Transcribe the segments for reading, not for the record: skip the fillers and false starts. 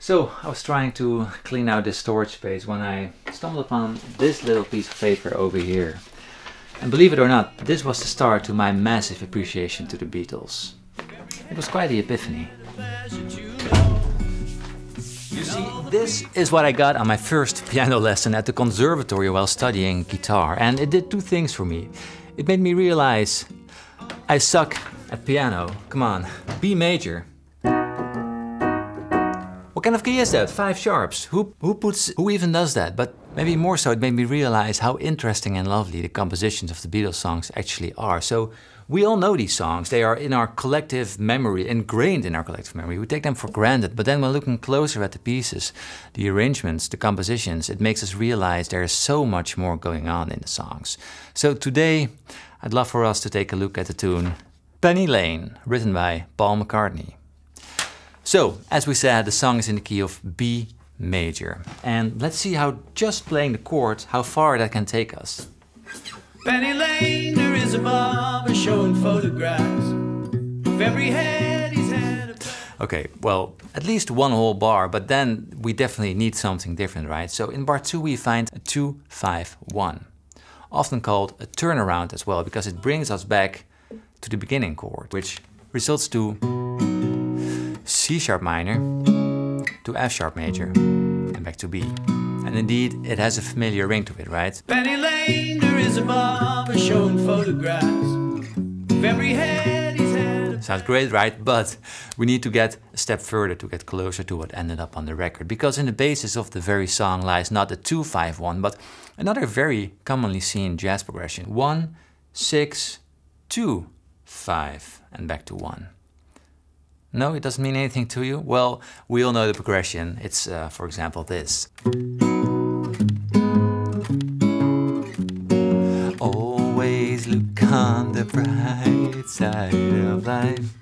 So I was trying to clean out this storage space when I stumbled upon this little piece of paper over here. And believe it or not, this was the start to my massive appreciation to the Beatles. It was quite the epiphany. You see, this is what I got on my first piano lesson at the conservatory while studying guitar, and it did two things for me. It made me realize I suck at piano. Come on, B major. What kind of key is that? 5 sharps. Who even does that? But maybe more so, it made me realize how interesting and lovely the compositions of the Beatles songs actually are. So we all know these songs. They are in our collective memory, ingrained in our collective memory. We take them for granted, but then when looking closer at the pieces, the arrangements, the compositions, it makes us realize there is so much more going on in the songs. So today, I'd love for us to take a look at the tune Penny Lane, written by Paul McCartney. So, as we said, the song is in the key of B major. And let's see how just playing the chord, how far that can take us. Penny Lane, there is a barber showing photographs of every head he's had. Okay, well, at least one whole bar, but then we definitely need something different, right? So in bar 2 we find a 2-5-1, often called a turnaround as well, because it brings us back to the beginning chord, which results to C sharp minor, to F sharp major, and back to B. And indeed, it has a familiar ring to it, right? Penny Lane, there is a barber showing photographs of every head he's had. Sounds great, right? But we need to get a step further to get closer to what ended up on the record. Because in the basis of the very song lies not the 2-5-1, but another very commonly seen jazz progression. 1, 6, 2, 5, and back to 1. No, it doesn't mean anything to you? Well, we all know the progression. It's, for example, this. Always look on the bright side of life.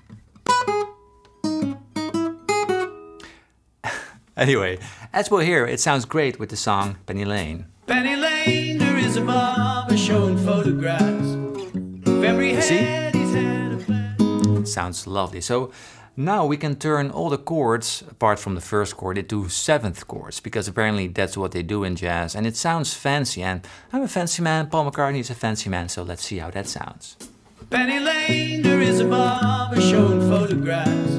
Anyway, as we'll hear, it sounds great with the song Penny Lane. Penny Lane, there is a barber showing photographs of every head he's had. Sounds lovely. So now we can turn all the chords, apart from the first chord, into 7th chords, because apparently that's what they do in jazz, and it sounds fancy, and I'm a fancy man, Paul McCartney is a fancy man, so let's see how that sounds. Penny Lane, there is a barber showing photographs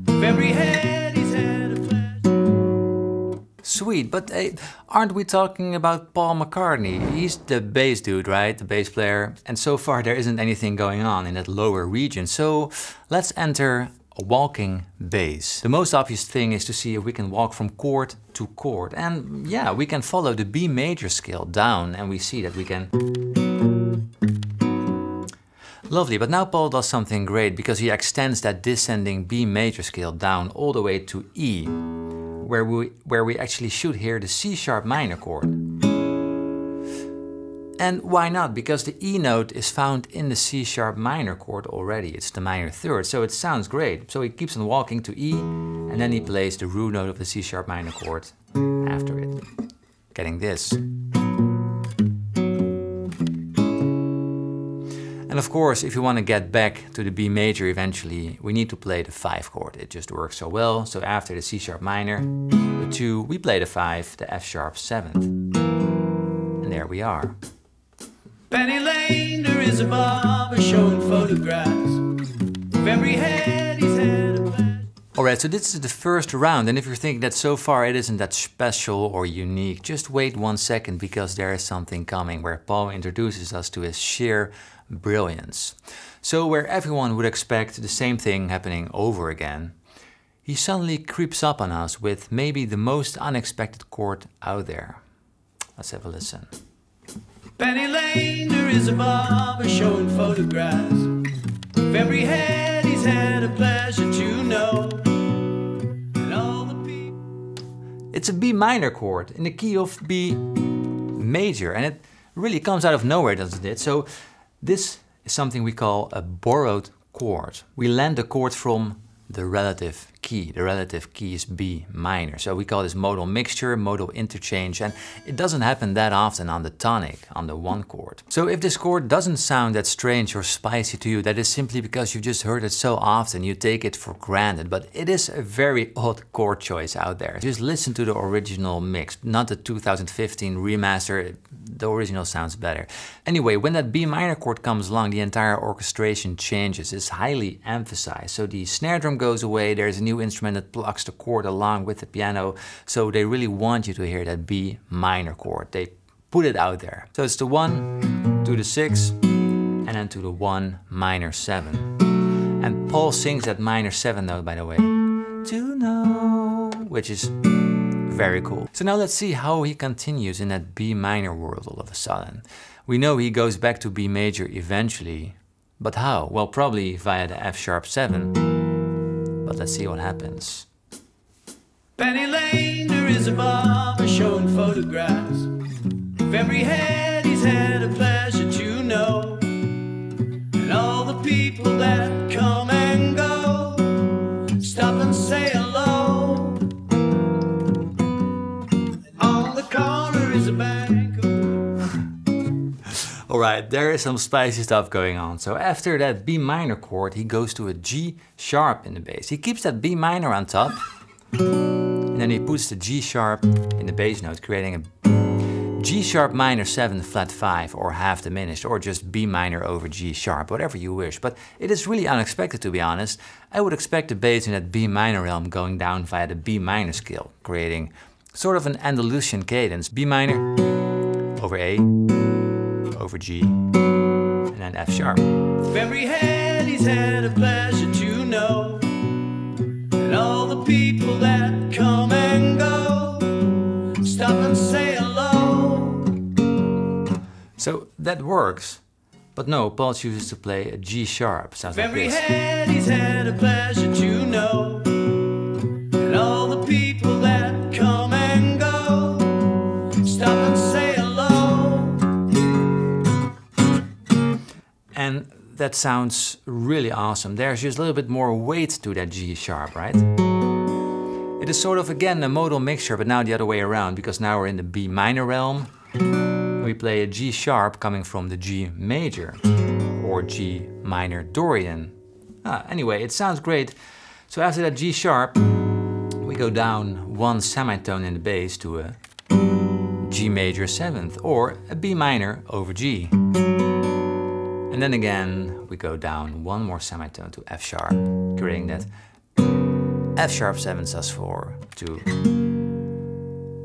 of every head he's had a pleasure. Sweet, but aren't we talking about Paul McCartney? He's the bass dude, right? The bass player, and so far there isn't anything going on in that lower region, so let's enter a walking bass. The most obvious thing is to see if we can walk from chord to chord. And yeah, we can follow the B major scale down and we see that we can... Lovely, but now Paul does something great because he extends that descending B major scale down all the way to E, where we actually should hear the C sharp minor chord. And why not? Because the E note is found in the C sharp minor chord already. It's the minor third, so it sounds great. So he keeps on walking to E, and then he plays the root note of the C sharp minor chord after it, getting this. And of course, if you want to get back to the B major eventually, we need to play the 5 chord. It just works so well. So after the C sharp minor, the 2, we play the 5, the F sharp 7th. And there we are. Penny Lane, there is a barber showing photographs of every head he's had a pleasure. Alright, so this is the first round, and if you're thinking that so far it isn't that special or unique, just wait 1 second because there is something coming where Paul introduces us to his sheer brilliance. So where everyone would expect the same thing happening over again, he suddenly creeps up on us with maybe the most unexpected chord out there. Let's have a listen. Penny Lane, there is a barber showing photographs of every head he's had a pleasure to know. And all the people. It's a B minor chord in the key of B major, and it really comes out of nowhere, doesn't it? So this is something we call a borrowed chord. We lend a chord from the relative key. The relative key is B minor. So we call this modal mixture, modal interchange, and it doesn't happen that often on the tonic, on the 1 chord. So if this chord doesn't sound that strange or spicy to you, that is simply because you just heard it so often, you take it for granted, but it is a very odd chord choice out there. Just listen to the original mix, not the 2015 remaster. The original sounds better. Anyway, when that B minor chord comes along, the entire orchestration changes. It's highly emphasized. So the snare drum goes away, there's a new instrument that plucks the chord along with the piano. So they really want you to hear that B minor chord. They put it out there. So it's the 1 to the 6 and then to the 1 minor 7. And Paul sings that minor 7 note, by the way. To know, which is very cool. So now let's see how he continues in that B minor world all of a sudden. We know he goes back to B major eventually, but how? Well, probably via the F sharp 7, but let's see what happens. Penny Lane, there is a barber showing photographs of every head he's had a pleasure to know, and all the people that come and go, stop and say hello. Alright, there is some spicy stuff going on. So after that B minor chord, he goes to a G sharp in the bass. He keeps that B minor on top, and then he puts the G sharp in the bass note, creating a G sharp minor 7 flat 5, or half diminished, or just B minor over G sharp, whatever you wish. But it is really unexpected, to be honest. I would expect the bass in that B minor realm going down via the B minor scale, creating sort of an Andalusian cadence. B minor over A, over G, and then F sharp. Every head he's had a pleasure to know, and all the people that come and go, stop and say hello. So that works, but no, Paul chooses to play a G sharp. Sounds like every this. head he's had a pleasure to know, and all the people that come and go, stop and say hello. And that sounds really awesome. There's just a little bit more weight to that G sharp, right? It is sort of, again, a modal mixture, but now the other way around, because now we're in the B minor realm. We play a G sharp coming from the G major, or G minor Dorian. Anyway, it sounds great. So after that G sharp, we go down 1 semitone in the bass to a G major 7th, or a B minor over G. And then again, we go down 1 more semitone to F sharp, creating that F sharp 7 sus4 to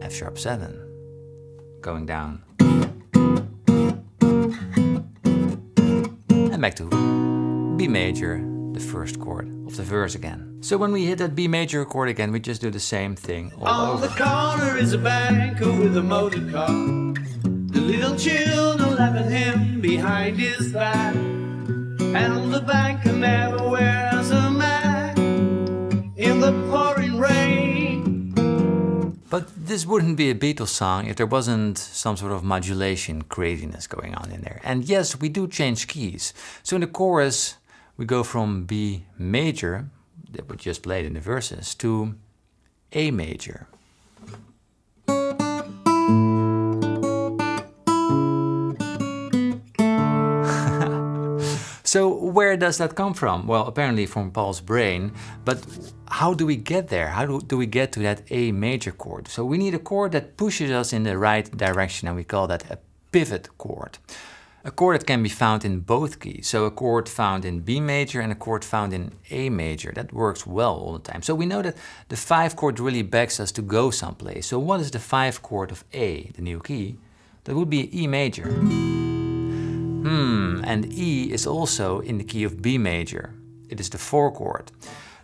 F sharp 7, going down. And back to B major, the first chord of the verse again. So when we hit that B major chord again, we just do the same thing all over. On the corner is a banker with a motor car. The little children laughing him behind his back, and the banker never wears a mask in the pouring rain. But this wouldn't be a Beatles song if there wasn't some sort of modulation craziness going on in there. And yes, we do change keys. So in the chorus, we go from B major, that we just played in the verses, to A major. So where does that come from? Well, apparently from Paul's brain, but how do we get there? How do we get to that A major chord? So we need a chord that pushes us in the right direction, and we call that a pivot chord. A chord that can be found in both keys. So a chord found in B major and a chord found in A major. That works well all the time. So we know that the 5 chord really begs us to go someplace. So what is the 5 chord of A, the new key? That would be E major. And E is also in the key of B major. It is the 4 chord.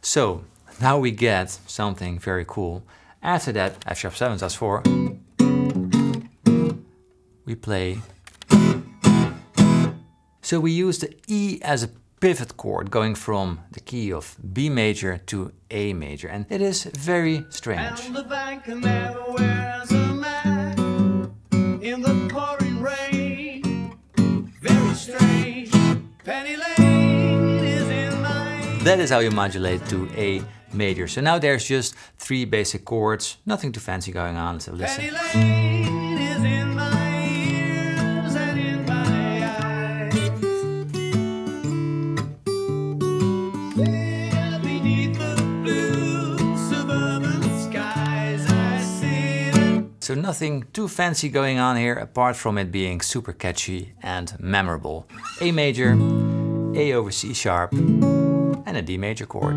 So now we get something very cool. After that, F sharp 7 sus4, we play. So we use the E as a pivot chord, going from the key of B major to A major, and it is very strange. And the banker never wears a mask in the pouring rain. Very strange. Penny Lane is in my that is how you modulate to A major. So now there's just 3 basic chords, nothing too fancy going on. Let's have a listen. Penny Lane is in my ears and in my eyes. There beneath the blue suburban skies I see them. So nothing too fancy going on here, apart from it being super catchy and memorable. A major, A over C sharp, and a D major chord.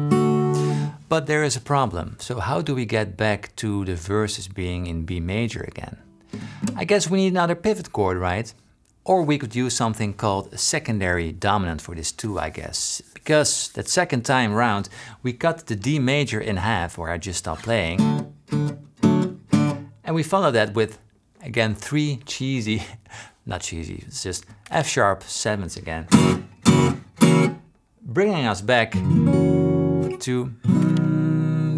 But there is a problem. So how do we get back to the verses being in B major again? I guess we need another pivot chord, right? Or we could use something called a secondary dominant for this too, I guess. Because that second time round, we cut the D major in half, where I just stopped playing. And we follow that with, again, 3 cheesy, not cheesy, it's just F sharp 7s again. Bringing us back to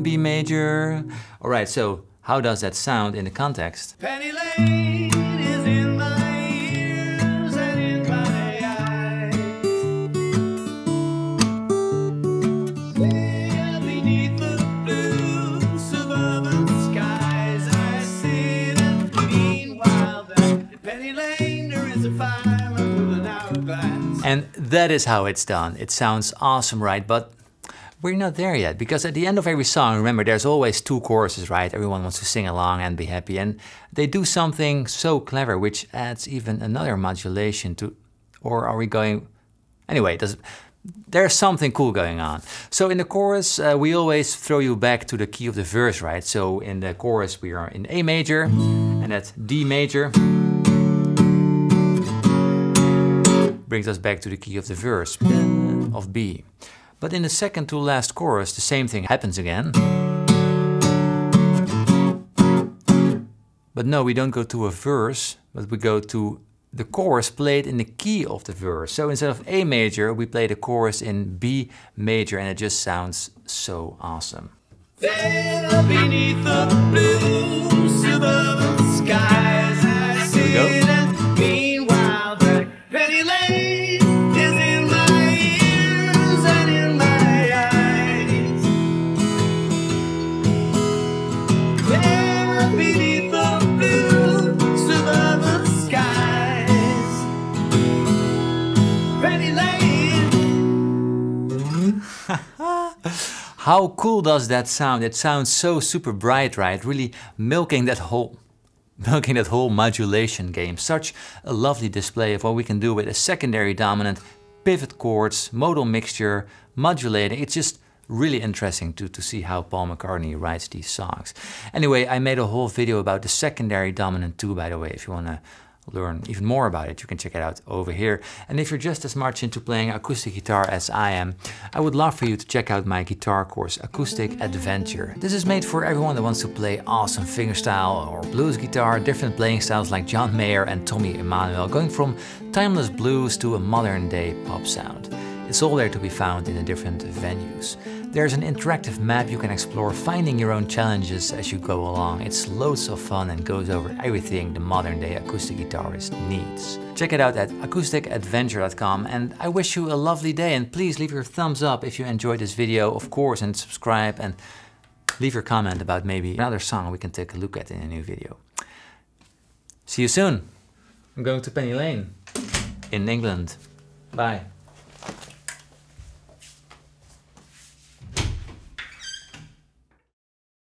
B major. All right, so how does that sound in the context? Penny Lane is in my ears and in my eyes. There beneath the blue suburban skies I see them. Meanwhile that Penny Lane there is a fireman with an hourglass. And that is how it's done. It sounds awesome, right? But we're not there yet, because at the end of every song, remember, there's always 2 choruses, right? Everyone wants to sing along and be happy, and they do something so clever, which adds even another modulation to, or are we going, anyway, there's something cool going on. So in the chorus, we always throw you back to the key of the verse, right? So in the chorus, we are in A major, and that's D major. Brings us back to the key of the verse, of B. But in the second to last chorus, the same thing happens again. But no, we don't go to a verse, but we go to the chorus played in the key of the verse. So instead of A major, we play the chorus in B major, and it just sounds so awesome. There beneath the blue suburban skies I see them. Meanwhile that Penny Lane is in my ears and in my eyes. There beneath the blue suburban skies Penny Lane. How cool does that sound? It sounds so super bright, right? Really milking that whole modulation game. Such a lovely display of what we can do with a secondary dominant, pivot chords, modal mixture, modulating. It's just really interesting to see how Paul McCartney writes these songs. Anyway, I made a whole video about the secondary dominant too, by the way. If you want to learn even more about it, you can check it out over here. And if you're just as much into playing acoustic guitar as I am, I would love for you to check out my guitar course, Acoustic Adventure. This is made for everyone that wants to play awesome fingerstyle or blues guitar, different playing styles like John Mayer and Tommy Emmanuel, going from timeless blues to a modern day pop sound. It's all there to be found in the different venues. There's an interactive map you can explore, finding your own challenges as you go along. It's loads of fun and goes over everything the modern day acoustic guitarist needs. Check it out at acousticadventure.com, and I wish you a lovely day, and please leave your thumbs up if you enjoyed this video, of course, and subscribe, and leave your comment about maybe another song we can take a look at in a new video. See you soon. I'm going to Penny Lane in England. Bye.